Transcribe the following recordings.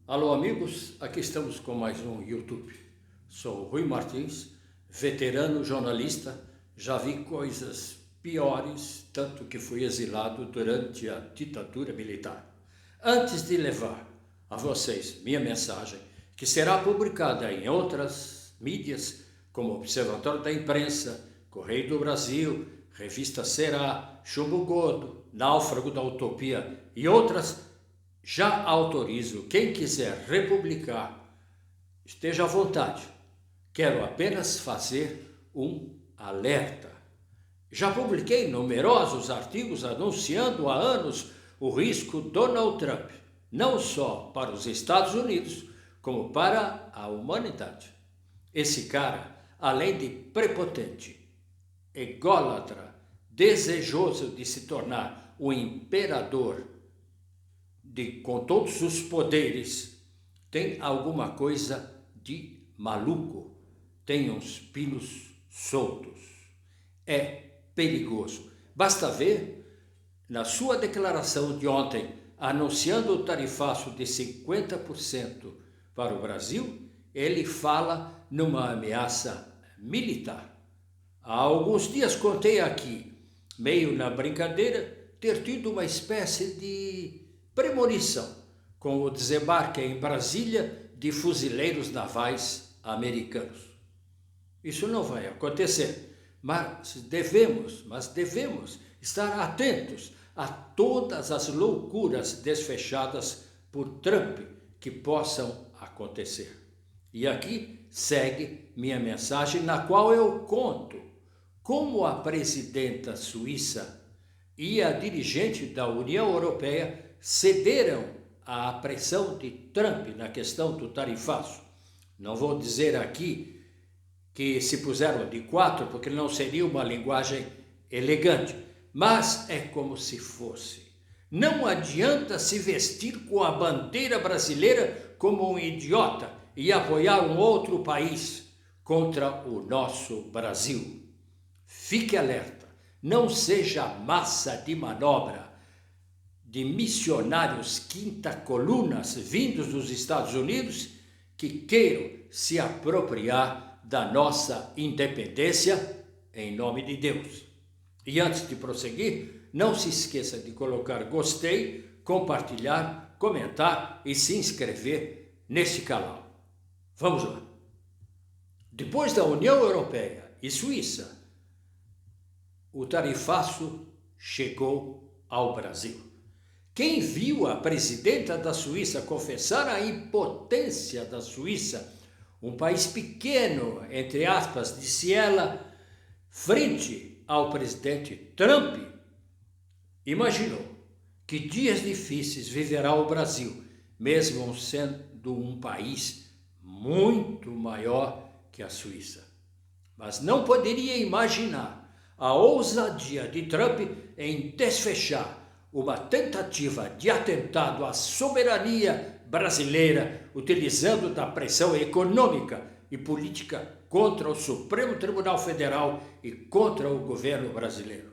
Alô, amigos, aqui estamos com mais um YouTube. Sou Rui Martins, veterano jornalista, já vi coisas piores, tanto que fui exilado durante a ditadura militar. Antes de levar a vocês minha mensagem, que será publicada em outras mídias, como Observatório da Imprensa, Correio do Brasil, Revista Será, Chumbo Gordo, Náufrago da Utopia e outras, já autorizo quem quiser republicar, esteja à vontade. Quero apenas fazer um alerta. Já publiquei numerosos artigos anunciando há anos o risco Donald Trump, não só para os Estados Unidos, como para a humanidade. Esse cara, além de prepotente, ególatra, desejoso de se tornar o imperador com todos os poderes, tem alguma coisa de maluco, tem uns pinos soltos. É perigoso. Basta ver na sua declaração de ontem, anunciando o tarifaço de 50% para o Brasil, ele fala numa ameaça militar. Há alguns dias contei aqui, meio na brincadeira, ter tido uma espécie de premonição com o desembarque em Brasília de fuzileiros navais americanos. Isso não vai acontecer, mas devemos estar atentos a todas as loucuras desfechadas por Trump que possam acontecer. E aqui segue minha mensagem, na qual eu conto como a presidenta suíça e a dirigente da União Europeia cederam à pressão de Trump na questão do tarifaço. Não vou dizer aqui que se puseram de quatro, porque não seria uma linguagem elegante, mas é como se fosse. Não adianta se vestir com a bandeira brasileira como um idiota e apoiar um outro país contra o nosso Brasil. Fique alerta, não seja massa de manobra de missionários quinta-colunas vindos dos Estados Unidos que queiram se apropriar da nossa independência em nome de Deus. E antes de prosseguir, não se esqueça de colocar gostei, compartilhar, comentar e se inscrever nesse canal. Vamos lá. Depois da União Europeia e Suíça, o tarifaço chegou ao Brasil. Quem viu a presidenta da Suíça confessar a impotência da Suíça, um país pequeno, entre aspas, disse ela, frente ao presidente Trump, imaginou que dias difíceis viverá o Brasil, mesmo sendo um país muito maior que a Suíça. Mas não poderia imaginar a ousadia de Trump em desfechar uma tentativa de atentado à soberania brasileira, utilizando da pressão econômica e política contra o Supremo Tribunal Federal e contra o governo brasileiro.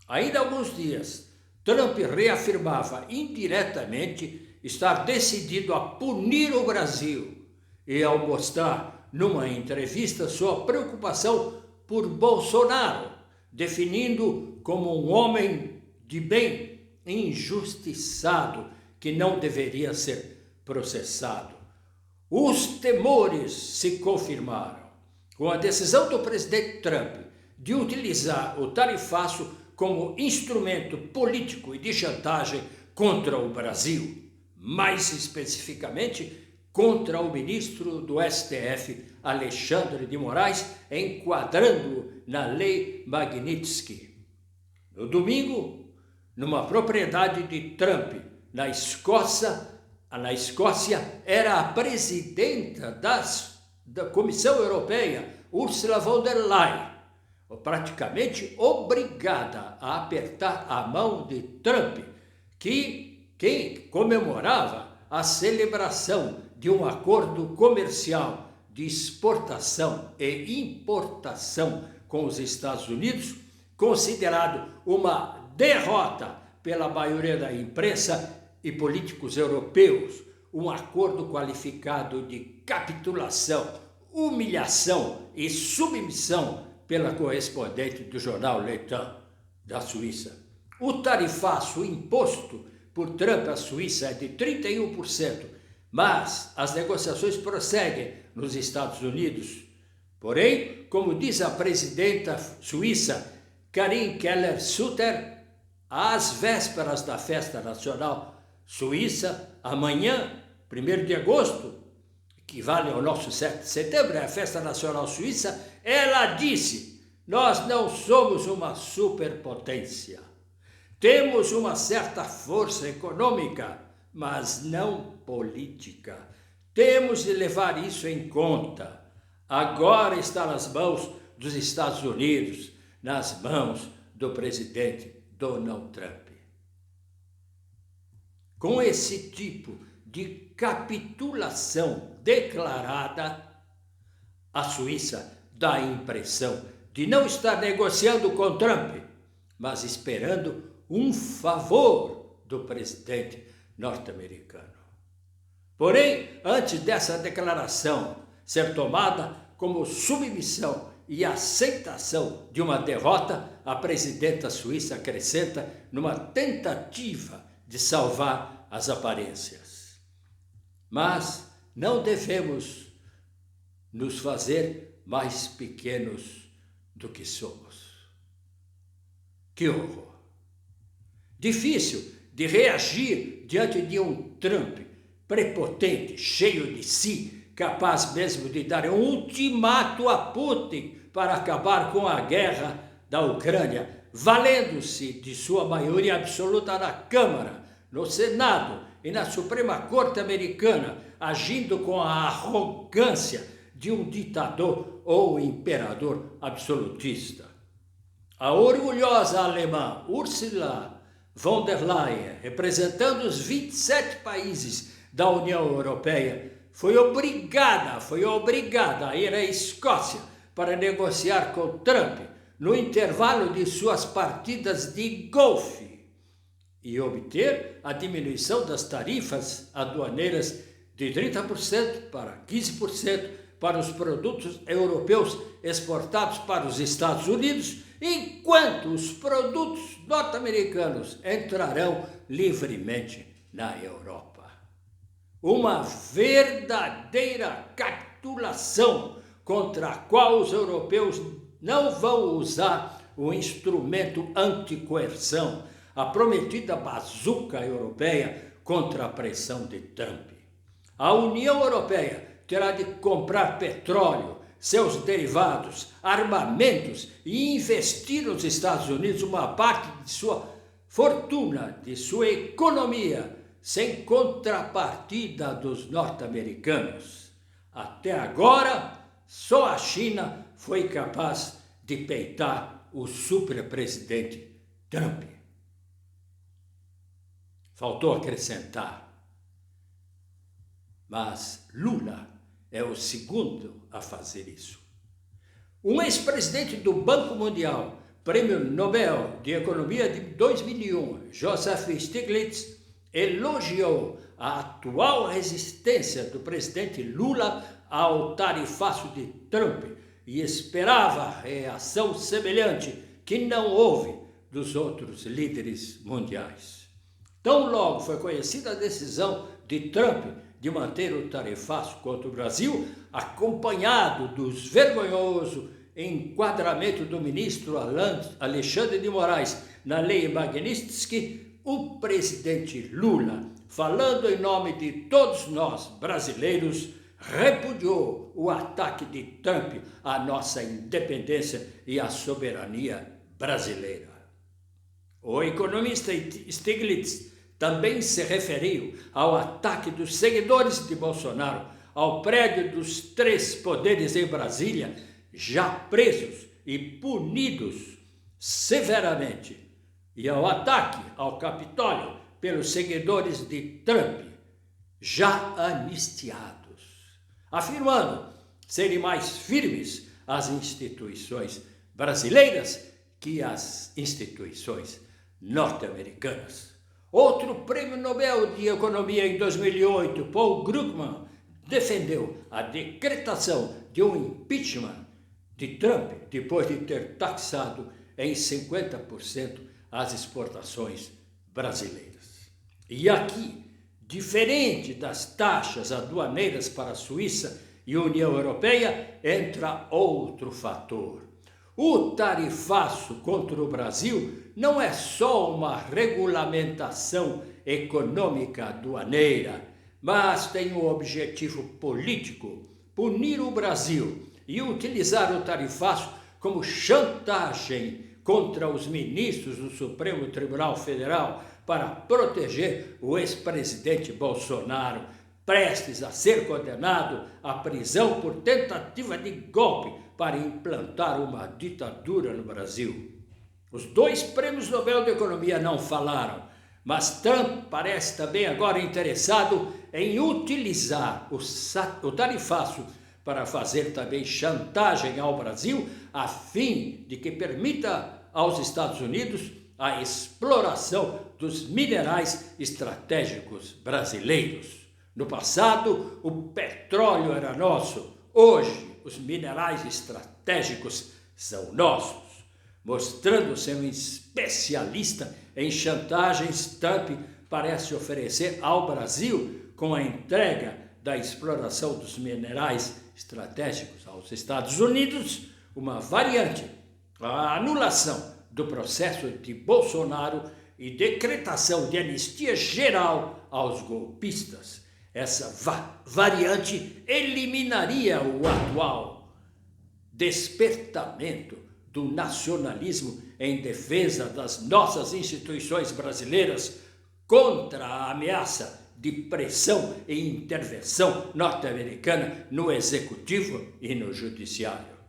Ainda há alguns dias, Trump reafirmava indiretamente estar decidido a punir o Brasil e ao mostrar numa entrevista sua preocupação por Bolsonaro, definindo como um homem de bem, injustiçado, que não deveria ser processado. Os temores se confirmaram. Com a decisão do presidente Trump de utilizar o tarifaço como instrumento político e de chantagem contra o Brasil, mais especificamente contra o ministro do STF, Alexandre de Moraes, enquadrando-o na Lei Magnitsky. No domingo, numa propriedade de Trump, na Escócia, era a presidenta da Comissão Europeia, Ursula von der Leyen, praticamente obrigada a apertar a mão de Trump, que comemorava a celebração de um acordo comercial de exportação e importação com os Estados Unidos, considerado uma derrota pela maioria da imprensa e políticos europeus, um acordo qualificado de capitulação, humilhação e submissão pela correspondente do jornal Le Temps da Suíça. O tarifaço imposto por Trump à Suíça é de 31%, mas as negociações prosseguem nos Estados Unidos. Porém, como diz a presidenta suíça Karin Keller-Sutter, às vésperas da festa nacional suíça, amanhã, 1º de agosto, que vale ao nosso 7 de setembro, é a festa nacional suíça, ela disse: nós não somos uma superpotência. Temos uma certa força econômica, mas não política. Temos de levar isso em conta. Agora está nas mãos dos Estados Unidos, nas mãos do presidente Donald Trump. Com esse tipo de capitulação declarada, a Suíça dá a impressão de não estar negociando com Trump, mas esperando um favor do presidente norte-americano. Porém, antes dessa declaração ser tomada como submissão e aceitação de uma derrota, a presidenta suíça acrescenta numa tentativa de salvar as aparências. Mas não devemos nos fazer mais pequenos do que somos. Que horror! Difícil de reagir diante de um Trump prepotente, cheio de si, capaz mesmo de dar um ultimato a Putin para acabar com a guerra da Ucrânia, valendo-se de sua maioria absoluta na Câmara, no Senado e na Suprema Corte americana, agindo com a arrogância de um ditador ou imperador absolutista. A orgulhosa alemã Ursula von der Leyen, representando os 27 países da União Europeia, foi obrigada a ir à Escócia para negociar com Trump no intervalo de suas partidas de golfe e obter a diminuição das tarifas aduaneiras de 30% para 15% para os produtos europeus exportados para os Estados Unidos, enquanto os produtos norte-americanos entrarão livremente na Europa. Uma verdadeira capitulação contra a qual os europeus não vão usar o instrumento anticoerção, a prometida bazuca europeia contra a pressão de Trump. A União Europeia terá de comprar petróleo, seus derivados, armamentos e investir nos Estados Unidos uma parte de sua fortuna, de sua economia, sem contrapartida dos norte-americanos. Até agora, só a China foi capaz de peitar o superpresidente Trump. Faltou acrescentar, mas Lula é o segundo a fazer isso. Um ex-presidente do Banco Mundial, Prêmio Nobel de Economia de 2001, Joseph Stiglitz, elogiou a atual resistência do presidente Lula ao tarifaço de Trump e esperava reação semelhante que não houve dos outros líderes mundiais. Tão logo foi conhecida a decisão de Trump de manter o tarifaço contra o Brasil, acompanhado dos vergonhoso enquadramento do ministro Alexandre de Moraes na Lei Magnitsky, o presidente Lula, falando em nome de todos nós brasileiros, repudiou o ataque de Trump à nossa independência e à soberania brasileira. O economista Stiglitz também se referiu ao ataque dos seguidores de Bolsonaro ao prédio dos 3 poderes em Brasília, já presos e punidos severamente, e ao ataque ao Capitólio pelos seguidores de Trump, já anistiados, afirmando serem mais firmes as instituições brasileiras que as instituições norte-americanas. Outro prêmio Nobel de Economia em 2008, Paul Krugman, defendeu a decretação de um impeachment de Trump depois de ter taxado em 50% as exportações brasileiras. E aqui, diferente das taxas aduaneiras para a Suíça e a União Europeia, entra outro fator. O tarifaço contra o Brasil não é só uma regulamentação econômica aduaneira, mas tem um objetivo político: punir o Brasil e utilizar o tarifaço como chantagem contra os ministros do Supremo Tribunal Federal para proteger o ex-presidente Bolsonaro, prestes a ser condenado à prisão por tentativa de golpe para implantar uma ditadura no Brasil. Os dois prêmios Nobel de Economia não falaram, mas Trump parece também agora interessado em utilizar o tarifaço para fazer também chantagem ao Brasil, a fim de que permita aos Estados Unidos a exploração dos minerais estratégicos brasileiros. No passado, o petróleo era nosso. Hoje, os minerais estratégicos são nossos. Mostrando ser um especialista em chantagens, Trump parece oferecer ao Brasil, com a entrega da exploração dos minerais estratégicos aos Estados Unidos, uma variante, a anulação do processo de Bolsonaro e decretação de anistia geral aos golpistas. Essa variante eliminaria o atual despertamento do nacionalismo em defesa das nossas instituições brasileiras contra a ameaça de pressão e intervenção norte-americana no executivo e no judiciário.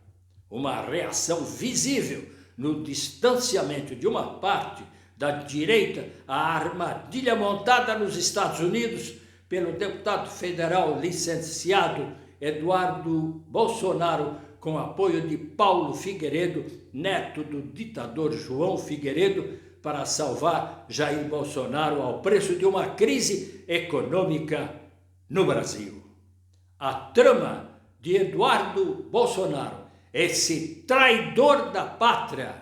Uma reação visível no distanciamento de uma parte da direita à armadilha montada nos Estados Unidos pelo deputado federal licenciado Eduardo Bolsonaro, com apoio de Paulo Figueiredo, neto do ditador João Figueiredo, para salvar Jair Bolsonaro ao preço de uma crise econômica no Brasil. A trama de Eduardo Bolsonaro, esse traidor da pátria,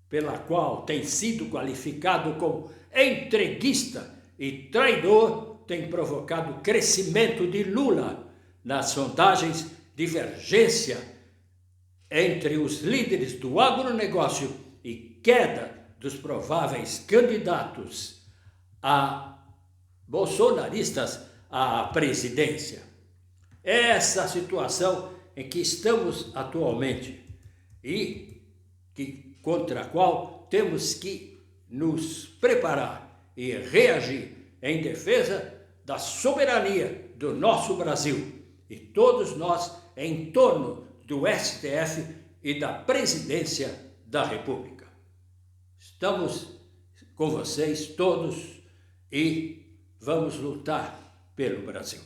pela qual tem sido qualificado como entreguista e traidor, tem provocado crescimento de Lula nas sondagens, divergência entre os líderes do agronegócio e queda dos prováveis candidatos bolsonaristas à presidência. Essa situação em que estamos atualmente e contra a qual temos que nos preparar e reagir em defesa da soberania do nosso Brasil, e todos nós em torno do STF e da Presidência da República. Estamos com vocês todos e vamos lutar pelo Brasil.